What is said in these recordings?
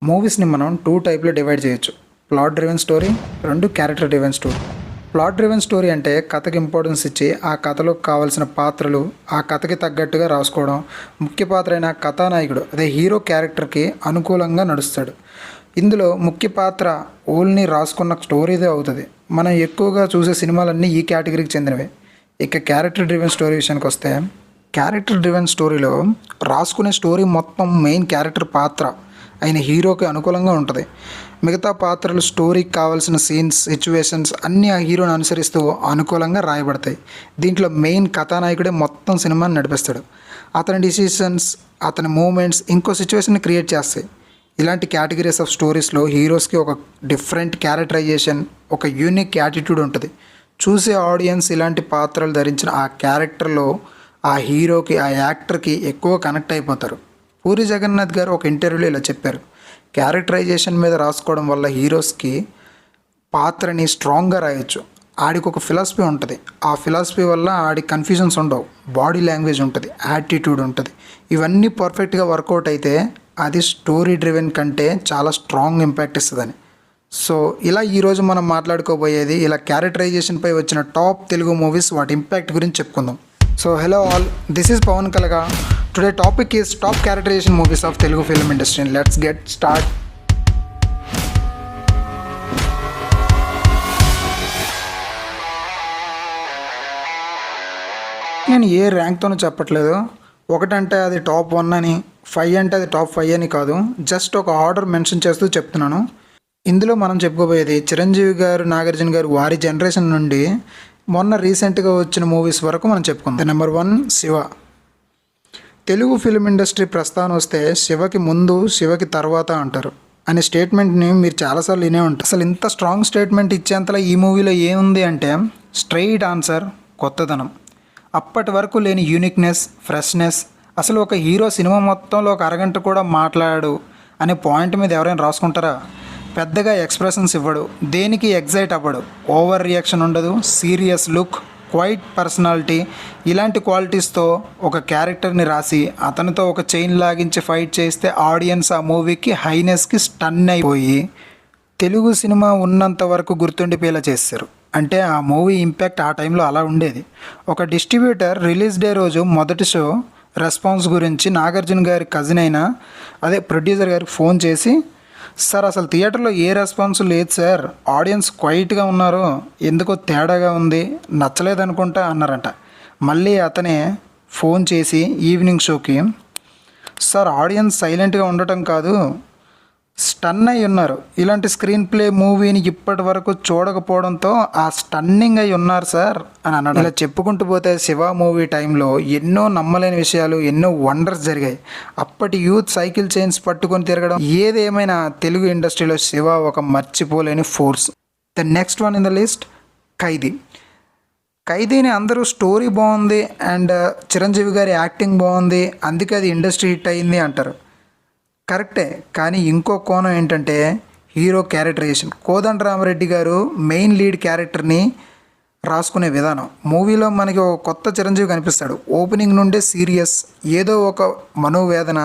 మూవీస్ని మనం టూ టైప్లో డివైడ్ చేయొచ్చు. ప్లాట్ డ్రివెన్ స్టోరీ, రెండు character driven story. Plot driven story అంటే కథకి ఇంపార్టెన్స్ ఇచ్చి ఆ కథలో కావాల్సిన పాత్రలు ఆ కథకి తగ్గట్టుగా రాసుకోవడం, ముఖ్య పాత్ర అయిన కథానాయకుడు అదే హీరో క్యారెక్టర్కి అనుకూలంగా నడుస్తాడు. ఇందులో ముఖ్య పాత్ర ఓల్ని రాసుకున్న స్టోరీదే అవుతుంది. మనం ఎక్కువగా చూసే సినిమాలన్నీ ఈ కేటగిరీకి చెందినవే. ఇక క్యారెక్టర్ డ్రివెన్ స్టోరీ విషయానికి వస్తే, క్యారెక్టర్ డ్రివెన్ స్టోరీలో రాసుకునే స్టోరీ మొత్తం మెయిన్ క్యారెక్టర్ పాత్ర అయిన హీరోకి అనుకూలంగా ఉంటుంది. మిగతా పాత్రలు స్టోరీకి కావాల్సిన సీన్స్, సిచ్యువేషన్స్ అన్నీ ఆ హీరోని అనుసరిస్తూ అనుకూలంగా రాయబడతాయి. దీంట్లో మెయిన్ కథానాయకుడే మొత్తం సినిమాని నడిపిస్తాడు. అతని డిసిషన్స్, అతని మూమెంట్స్ ఇంకో సిచ్యువేషన్ని క్రియేట్ చేస్తాయి. ఇలాంటి కేటగిరీస్ ఆఫ్ స్టోరీస్లో హీరోస్కి ఒక డిఫరెంట్ క్యారెక్టరైజేషన్, ఒక యూనిక్ యాటిట్యూడ్ ఉంటుంది. చూసే ఆడియన్స్ ఇలాంటి పాత్రలు ధరించిన ఆ క్యారెక్టర్లో ఆ హీరోకి, ఆ యాక్టర్కి ఎక్కువ కనెక్ట్ అయిపోతారు. పూరి జగన్నాథ్ గారు ఒక ఇంటర్వ్యూలో ఇలా చెప్పారు: క్యారెక్టరైజేషన్ మీద రాసుకోవడం వల్ల హీరోస్కి పాత్రని స్ట్రాంగ్గా రాయొచ్చు. ఆడికి ఒక ఫిలాసఫీ ఉంటుంది. ఆ ఫిలాసఫీ వల్ల ఆడి కన్ఫ్యూజన్స్ ఉండవు. బాడీ లాంగ్వేజ్ ఉంటుంది, యాటిట్యూడ్ ఉంటుంది. ఇవన్నీ పర్ఫెక్ట్గా వర్కౌట్ అయితే అది స్టోరీ డ్రివెన్ కంటే చాలా స్ట్రాంగ్ ఇంపాక్ట్ ఇస్తుందని. సో ఇలా ఈరోజు మనం మాట్లాడుకోబోయేది ఇలా క్యారెక్టరైజేషన్పై వచ్చిన టాప్ తెలుగు మూవీస్, వాటి ఇంపాక్ట్ గురించి చెప్పుకుందాం. So hello all, this is Pavan Kalaga. Today topic is top characterization movies of Telugu film industry. Let's get start. నేను ఏ ర్యాంక్తోనూ చెప్పట్లేదు. ఒకటంటే అది టాప్ 1 అని, 5 అంటే అది టాప్ 5 అని కాదు. జస్ట్ ఒక ఆర్డర్ మెన్షన్ చేస్తూ చెప్తున్నాను. ఇందులో మనం చెప్పుకోబోయేది చిరంజీవి గారు, నాగార్జున గారు వారి జనరేషన్ నుండి మొన్న రీసెంట్గా వచ్చిన మూవీస్ వరకు మనం చెప్పుకుందాం. Number 1 Shiva. Telugu film industry ప్రస్థానం వస్తే శివకి ముందు, శివకి తర్వాత అంటారు అనే స్టేట్మెంట్ని మీరు చాలాసార్లు వినే ఉంటారు. అసలు ఇంత స్ట్రాంగ్ స్టేట్మెంట్ ఇచ్చేంతలా ఈ మూవీలో ఏముంది అంటే, స్ట్రెయిట్ ఆన్సర్ కొత్తదనం. అప్పటి వరకు లేని యూనిక్నెస్, ఫ్రెష్నెస్. అసలు ఒక హీరో సినిమా మొత్తంలో ఒక అరగంట కూడా మాట్లాడు అనే పాయింట్ మీద ఎవరైనా రాసుకుంటారా? పెద్దగా ఎక్స్ప్రెషన్స్ ఇవ్వడు, దేనికి ఎగ్జైట్ అవ్వడు, ఓవర్ రియాక్షన్ ఉండదు, సీరియస్ లుక్, క్వైట్ పర్సనాలిటీ. ఇలాంటి క్వాలిటీస్తో ఒక క్యారెక్టర్ని రాసి అతనితో ఒక చైన్ లాగించి ఫైట్ చేస్తే ఆడియన్స్ ఆ మూవీకి హైనెస్కి స్టన్ అయిపోయి తెలుగు సినిమా ఉన్నంత వరకు గుర్తుండిపోయేలా చేస్తారు. అంటే ఆ మూవీ ఇంపాక్ట్ ఆ టైంలో అలా ఉండేది. ఒక డిస్ట్రిబ్యూటర్ రిలీజ్ డే రోజు మొదటి షో రెస్పాన్స్ గురించి నాగార్జున గారి కజిన్ అయిన అదే ప్రొడ్యూసర్ గారికి ఫోన్ చేసి, సార్ అసలు థియేటర్లో ఏ రెస్పాన్స్ లేదు సార్, ఆడియన్స్ క్వైట్గా ఉన్నారు, ఎందుకో తేడాగా ఉంది, నచ్చలేదనుకుంటా అన్నారంట. మళ్ళీ అతనే ఫోన్ చేసి ఈవినింగ్ షోకి, సార్ ఆడియన్స్ సైలెంట్గా ఉండటం కాదు, స్టన్ అయి ఉన్నారు, ఇలాంటి స్క్రీన్ ప్లే మూవీని ఇప్పటి వరకు చూడకపోవడంతో ఆ స్టన్నింగ్ అయి ఉన్నారు సార్ అని అన్నాడు. ఇలా చెప్పుకుంటూ పోతే శివ మూవీ టైంలో ఎన్నో నమ్మలేని విషయాలు, ఎన్నో వండర్స్ జరిగాయి. అప్పటి యూత్ సైకిల్ చైన్స్ పట్టుకొని తిరగడం, ఏదేమైనా తెలుగు ఇండస్ట్రీలో శివ ఒక మర్చిపోలేని force. The next one in the list Khaidi. ఖైదీని అందరూ స్టోరీ బాగుంది అండ్ చిరంజీవి గారి యాక్టింగ్ బాగుంది, అందుకే అది ఇండస్ట్రీ హిట్ అయింది అంటారు. కరెక్టే, కానీ ఇంకో కోణం ఏంటంటే హీరో క్యారెక్టరైజేషన్. కోదండరామరెడ్డి గారు మెయిన్ లీడ్ క్యారెక్టర్ని రాసుకునే విధానం. మూవీలో మనకి ఒక కొత్త చిరంజీవి కనిపిస్తాడు. ఓపెనింగ్ నుండే సీరియస్, ఏదో ఒక మనోవేదన,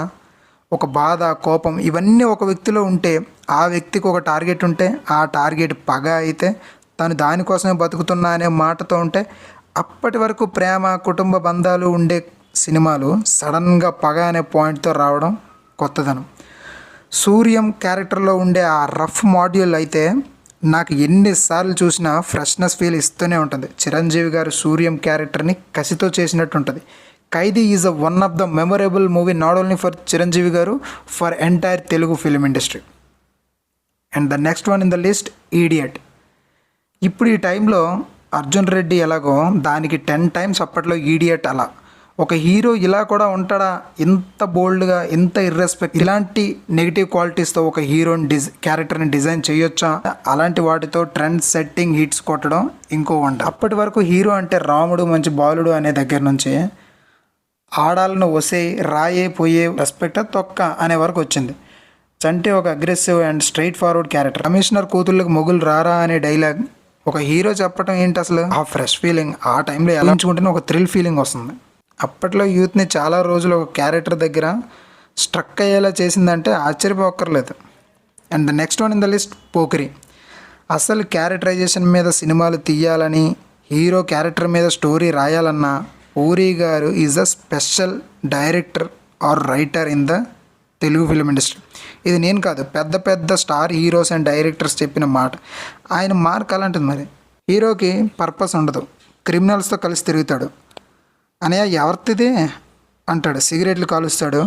ఒక బాధ, కోపం ఇవన్నీ ఒక వ్యక్తిలో ఉంటే, ఆ వ్యక్తికి ఒక టార్గెట్ ఉంటే, ఆ టార్గెట్ పగ అయితే తను దానికోసమే బతుకుతున్నా అనే మాటతో ఉంటే, అప్పటి వరకు ప్రేమ, కుటుంబ బంధాలు ఉండే సినిమాలు సడన్గా పగ అనే పాయింట్తో రావడం కొత్తదనం. సూర్యం క్యారెక్టర్లో ఉండే ఆ రఫ్ మాడ్యూల్ అయితే నాకు ఎన్నిసార్లు చూసినా ఫ్రెష్నెస్ ఫీల్ ఇస్తూనే ఉంటుంది. చిరంజీవి గారు సూర్యం క్యారెక్టర్ని కసితో చేసినట్టు ఉంటుంది. Khaidi is one of the memorable movie, not only for Chiranjeevi garu, for entire Telugu film industry. And the next one in the list Idiot. ఇప్పుడు ఈ టైంలో అర్జున్ రెడ్డి ఎలాగో దానికి 10 టైమ్స్ అప్పట్లో ఈడియట్. అలా ఒక హీరో ఇలా కూడా ఉంటాడా, ఇంత బోల్డ్గా, ఇంత ఇర్రెస్పెక్ట్, ఇలాంటి నెగిటివ్ క్వాలిటీస్తో ఒక హీరోని క్యారెక్టర్ని డిజైన్ చేయొచ్చా? అలాంటి వాటితో ట్రెండ్ సెట్టింగ్ హిట్స్ కొట్టడం ఇంకో వంట. అప్పటి వరకు హీరో అంటే రాముడు, మంచి బాలుడు అనే దగ్గర నుంచి ఆడాలను వసే, రాయే, పోయే, రెస్పెక్ట్ తొక్క అనే వరకు వచ్చింది. చంటి ఒక aggressive and straightforward character. Commissioner కూతుళ్ళకి మొగులు రారా అనే డైలాగ్ ఒక హీరో చెప్పడం ఏంటి అసలు? ఆ ఫ్రెష్ ఫీలింగ్ ఆ టైంలో ఎలా ఉంచుకుంటేనే ఒక థ్రిల్ ఫీలింగ్ వస్తుంది. అప్పట్లో యూత్ని చాలా రోజులు ఒక క్యారెక్టర్ దగ్గర స్ట్రక్ అయ్యేలా చేసిందంటే ఆశ్చర్యపోక్కర్లేదు. And the next one in the list Pokiri. అసలు క్యారెక్టరైజేషన్ మీద సినిమాలు తీయాలని, హీరో క్యారెక్టర్ మీద స్టోరీ రాయాలన్నా Puri garu is a special director or writer in the Telugu film industry. ఇది నేను కాదు, పెద్ద పెద్ద స్టార్ హీరోస్ అండ్ డైరెక్టర్స్ చెప్పిన మాట. ఆయన మార్క్ అలాంటిది. మరి హీరోకి పర్పస్ ఉండదు, క్రిమినల్స్తో కలిసి తిరుగుతాడు, అనయ్య ఎవరిది అంటాడు, సిగరెట్లు కాలుస్తాడు,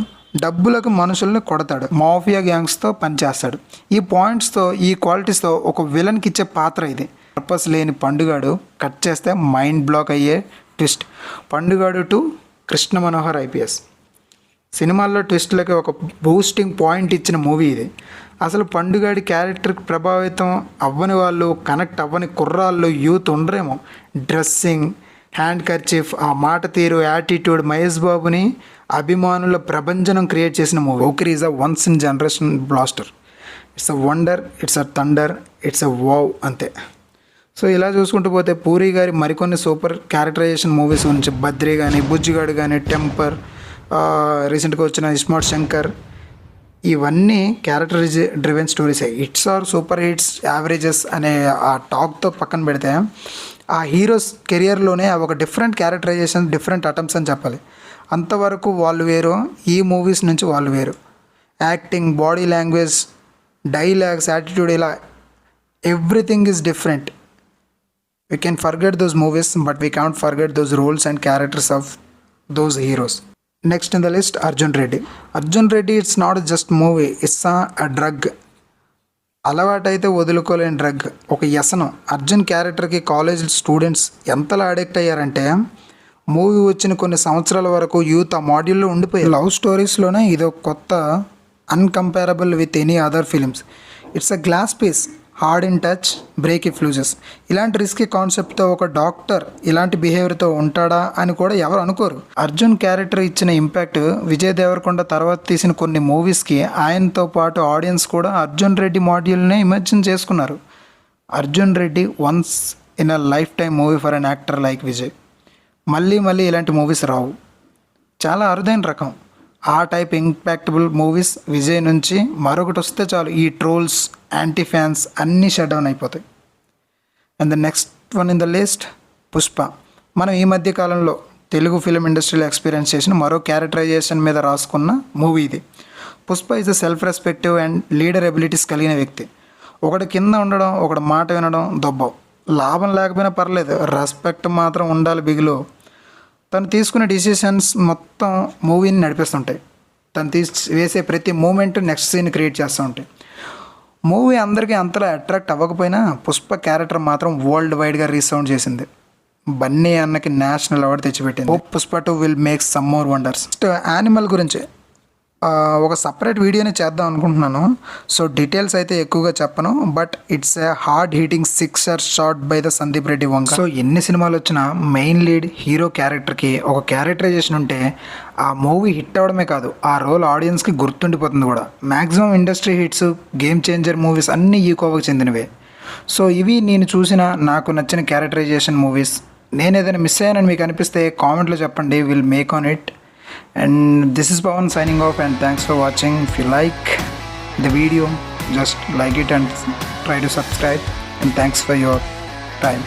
డబ్బులకు మనుషుల్ని కొడతాడు, మాఫియా గ్యాంగ్స్తో పనిచేస్తాడు. ఈ పాయింట్స్తో, ఈ క్వాలిటీస్తో ఒక విలన్కి ఇచ్చే పాత్ర ఇది. పర్పస్ లేని పండుగాడు కట్ చేస్తే మైండ్ బ్లాక్ అయ్యే twist. Pandugadu to Krishna Manohar IPS. సినిమాల్లో ట్విస్ట్లకి ఒక బూస్టింగ్ పాయింట్ ఇచ్చిన మూవీ ఇది. అసలు పండుగాడి క్యారెక్టర్కి ప్రభావితం అవ్వని వాళ్ళు, కనెక్ట్ అవ్వని కుర్రాళ్ళు, యూత్ ఉండరేమో. డ్రెస్సింగ్, హ్యాండ్ కర్చీఫ్, ఆ మాట తీరు, యాటిట్యూడ్ మహేష్ బాబుని అభిమానుల ప్రభంజనం క్రియేట్ చేసిన movie. Pokiri is a once in generation blaster. It's a wonder, it's a thunder, it's a wow అంతే. సో ఇలా చూసుకుంటూ పోతే పూరి గారి మరికొన్ని సూపర్ క్యారెక్టరైజేషన్ మూవీస్ గురించి, బద్రీ కానీ, బుజ్జిగాడు కానీ, టెంపర్, రీసెంట్గా వచ్చిన స్మార్ట్ శంకర్, ఇవన్నీ క్యారెక్టర్ డ్రివెన్ స్టోరీసే. Hits or super hits, averages అనే ఆ టాక్తో పక్కన పెడితే ఆ హీరోస్ కెరియర్లోనే ఒక డిఫరెంట్ క్యారెక్టరైజేషన్, డిఫరెంట్ అటెంప్ట్స్ అని చెప్పాలి. అంతవరకు వాళ్ళు వేరు, ఈ మూవీస్ నుంచి వాళ్ళు వేరు. Acting, body language, dialogues, attitude, ఇలా everything is different. We can forget those movies, but we can't forget those roles and characters of those heroes. Next in the list, Arjun Reddy. Arjun Reddy, it's not just movie, it's a drug. అలవాటైతే వదులుకోలేని drug, ఒక వ్యసనం. అర్జున్ క్యారెక్టర్కి college students ఎంతలా addict అయ్యారంటే movie వచ్చిన కొన్ని సంవత్సరాల వరకు యూత్ ఆ మాడ్యూల్లో ఉండిపోయారు. లవ్ స్టోరీస్లోనే ఇదో కొత్త, uncomparable with any other films. It's a glass piece, hard in touch, break if loses. ఇలాంటి రిస్కీ కాన్సెప్ట్తో ఒక డాక్టర్ ఇలాంటి బిహేవియర్తో ఉంటాడా అని కూడా ఎవరు అనుకోరు. అర్జున్ క్యారెక్టర్ ఇచ్చిన ఇంపాక్ట్ విజయ్ దేవరకొండ తర్వాత తీసిన కొన్ని మూవీస్కి ఆయనతో పాటు ఆడియన్స్ కూడా అర్జున్ రెడ్డి మాడ్యూల్నే ఇమాజిన్ చేసుకున్నారు. Arjun Reddy once in a life time movie for an actor like Vijay. మళ్ళీ మళ్ళీ ఇలాంటి మూవీస్ రావు, చాలా అరుదైన రకం. ఆ టైప్ ఇంపాక్టబుల్ మూవీస్ విజయ్ నుంచి మరొకటి వస్తే చాలు, ఈ ట్రోల్స్, యాంటీ ఫ్యాన్స్ అన్నీ షట్ డౌన్ అయిపోతాయి. And the next one in the list, Pushpa. మనం ఈ మధ్య కాలంలో తెలుగు ఫిలిం ఇండస్ట్రీలో ఎక్స్పీరియన్స్ చేసిన మరో క్యారెక్టరైజేషన్ మీద రాసుకున్న మూవీ ఇది. Pushpa is a self respective and leader abilities కలిగిన వ్యక్తి. ఒకటి కింద ఉండడం, ఒకటి మాట వినడం దొబ్బం. లాభం లేకపోయినా పర్లేదు, రెస్పెక్ట్ మాత్రం ఉండాలి బిగులో. తను తీసుకునే డిసిషన్స్ మొత్తం మూవీని నడిపిస్తుంటాయి. తను వేసే ప్రతి మూమెంట్ నెక్స్ట్ సీన్ క్రియేట్ చేస్తూ ఉంటాయి. మూవీ అందరికీ అంతలా అట్రాక్ట్ అవ్వకపోయినా పుష్ప క్యారెక్టర్ మాత్రం వరల్డ్ వైడ్గా రీసౌండ్ చేసింది. బన్నీ అన్నకి నేషనల్ అవార్డు తెచ్చిపెట్టింది. Pushpa 2 will make some more wonders. Animal గురించి ఒక సపరేట్ వీడియోని చేద్దాం అనుకుంటున్నాను. సో డీటెయిల్స్ అయితే ఎక్కువగా చెప్పను, but it's a hard heating sixer shot by the Sandeep Reddy వంక. సో ఎన్ని సినిమాలు వచ్చినా మెయిన్ లీడ్ హీరో క్యారెక్టర్కి ఒక క్యారెక్టరైజేషన్ ఉంటే ఆ మూవీ హిట్ అవ్వడమే కాదు, ఆ రోల్ ఆడియన్స్కి గుర్తుండిపోతుంది కూడా. Maximum industry hits, game changer movies అన్నీ ఈ కోవకు చెందినవే. సో ఇవి నేను చూసిన, నాకు నచ్చిన క్యారెక్టరైజేషన్ మూవీస్. నేను ఏదైనా మిస్ అయ్యానని మీకు అనిపిస్తే కామెంట్లో చెప్పండి, will make on it. And this is Pawan signing off, and thanks for watching. If you like the video, just like it and try to subscribe, and thanks for your time.